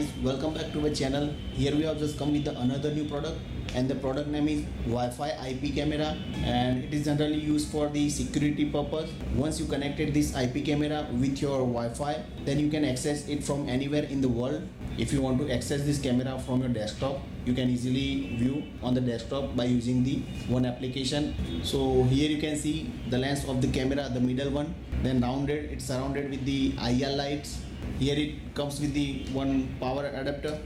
guys, welcome back to my channel. Here we have just come with another new product, and the product name is Wi-Fi IP camera, and it is generally used for the security purpose. Once you connected this IP camera with your Wi-Fi, then you can access it from anywhere in the world. If you want to access this camera from your desktop, you can easily view on the desktop by using the one application. So here you can see the lens of the camera, the middle one, then rounded, it's surrounded with the IR lights. Here it comes with the one power adapter.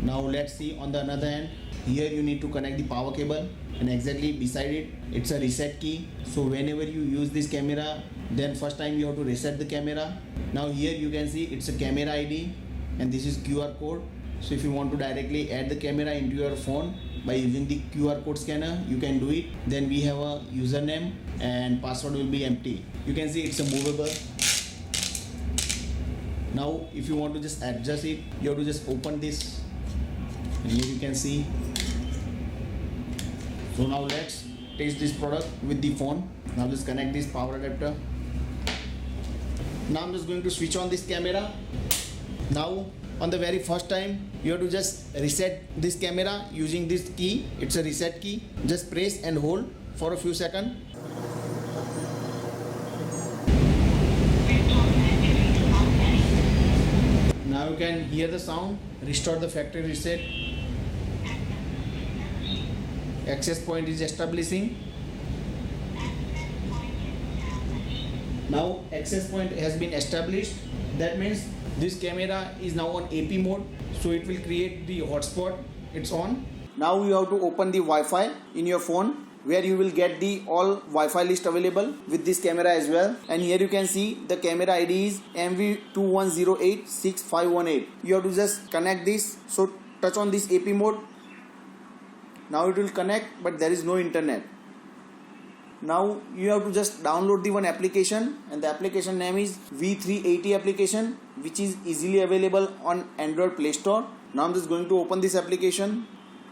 Now let's see on the another hand. Here you need to connect the power cable, and exactly beside it, it's a reset key. So whenever you use this camera, then first time you have to reset the camera. Now here you can see it's a camera ID, and this is QR code. So if you want to directly add the camera into your phone by using the QR code scanner, you can do it. Then we have a username and password will be empty. You can see it's a movable. Now if you want to just adjust it, you have to just open this, and here you can see. So now let's test this product with the phone. Now just connect this power adapter. Now I'm just going to switch on this camera. Now on the very first time, you have to just reset this camera using this key. It's a reset key. Just press and hold for a few seconds. Now you can hear the sound. Restore the factory reset. Access point is establishing. Now access point has been established. That means this camera is now on AP mode, so it will create the hotspot. It's on. Now you have to open the Wi-Fi in your phone, where you will get the all Wi-Fi list available with this camera as well. And here you can see the camera ID is MV21086518. You have to just connect this. So touch on this AP mode. Now it will connect, but there is no internet. Now you have to just download the one application, and the application name is V380 application, which is easily available on Android Play Store. Now I'm just going to open this application.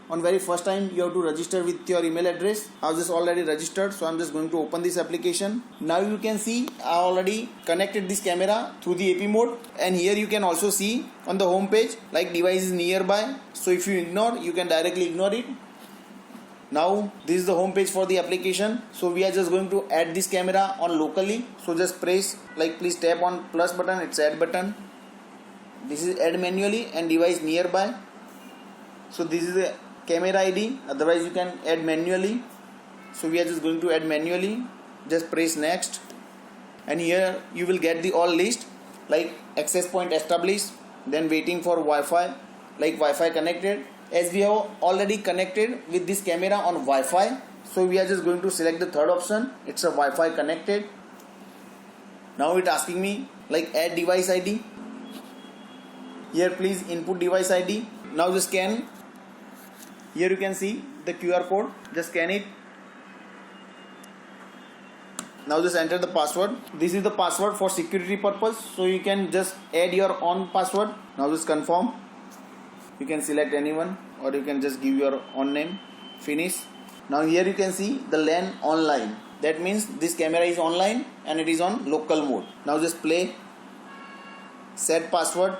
On very first time, you have to register with your email address. I was just already registered, so I'm just going to open this application. Now you can see I already connected this camera through the AP mode, and here you can also see on the home page like device is nearby. So if you ignore, you can directly ignore it. Now this is the home page for the application. So we are just going to add this camera on locally. So just press, like, please tap on plus button, it's add button. This is add manually and device nearby. So this is the camera ID, otherwise you can add manually. So we are just going to add manually. Just press next, and here you will get the all list, like access point established, then waiting for Wi-Fi, like Wi-Fi connected. As we have already connected with this camera on Wi-Fi, so we are just going to select the third option. It's a Wi-Fi connected. Now it's asking me like add device ID. Here please input device ID. Now just scan. Here you can see the QR code. Just scan it. Now just enter the password. This is the password for security purpose, so you can just add your own password. Now just confirm. You can select anyone, or you can just give your own name. Finish. Now here you can see the LAN online. That means this camera is online and it is on local mode. Now just play. Set password.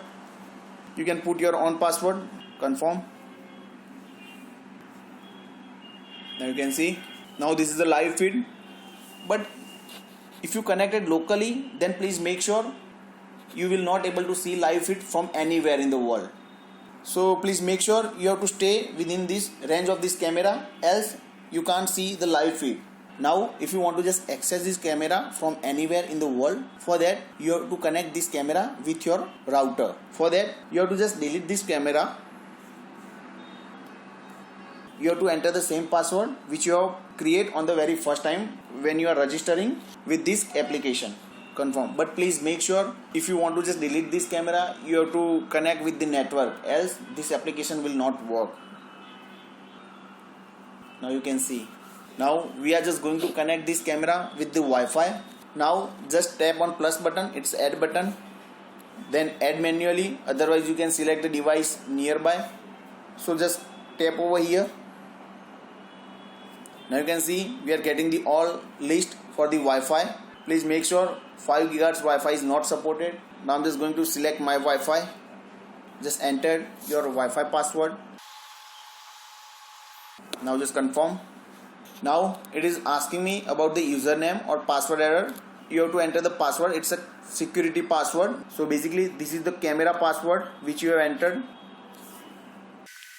You can put your own password. Confirm. Now you can see. Now this is the live feed. But if you connected locally, then please make sure you will not able to see live feed from anywhere in the world. So please make sure you have to stay within this range of this camera, else you can't see the live feed. Now if you want to just access this camera from anywhere in the world, for that you have to connect this camera with your router. For that you have to just delete this camera. You have to enter the same password which you have create on the very first time when you are registering with this application. Confirm. But please make sure if you want to just delete this camera, you have to connect with the network, else this application will not work. Now you can see. Now we are just going to connect this camera with the Wi-Fi. Now just tap on plus button, it's add button. Then add manually, otherwise you can select the device nearby. So just tap over here. Now you can see we are getting the all list for the Wi-Fi. Please make sure 5 GHz Wi-Fi is not supported. Now I'm just going to select my Wi-Fi. just enter your Wi-Fi password. Now just confirm. Now it is asking me about the username or password error. You have to enter the password. It's a security password. So basically this is the camera password which you have entered.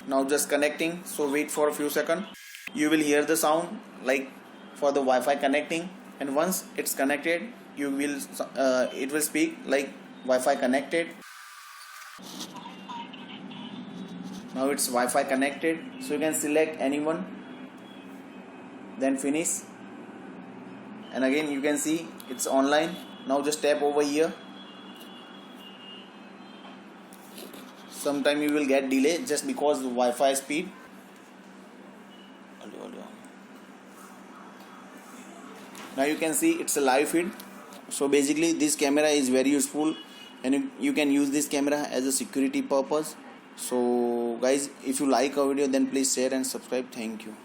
Now just connecting. So wait for a few seconds. You will hear the sound like for the Wi-Fi connecting, and once it's connected, it will speak like Wi-Fi connected. Now it's Wi-Fi connected, so you can select anyone, then finish, and again you can see it's online. Now just tap over here. Sometime you will get delay just because the Wi-Fi speed. Now you can see it's a live feed. So basically this camera is very useful, and you can use this camera as a security purpose. So guys, if you like our video, then please share and subscribe. Thank you.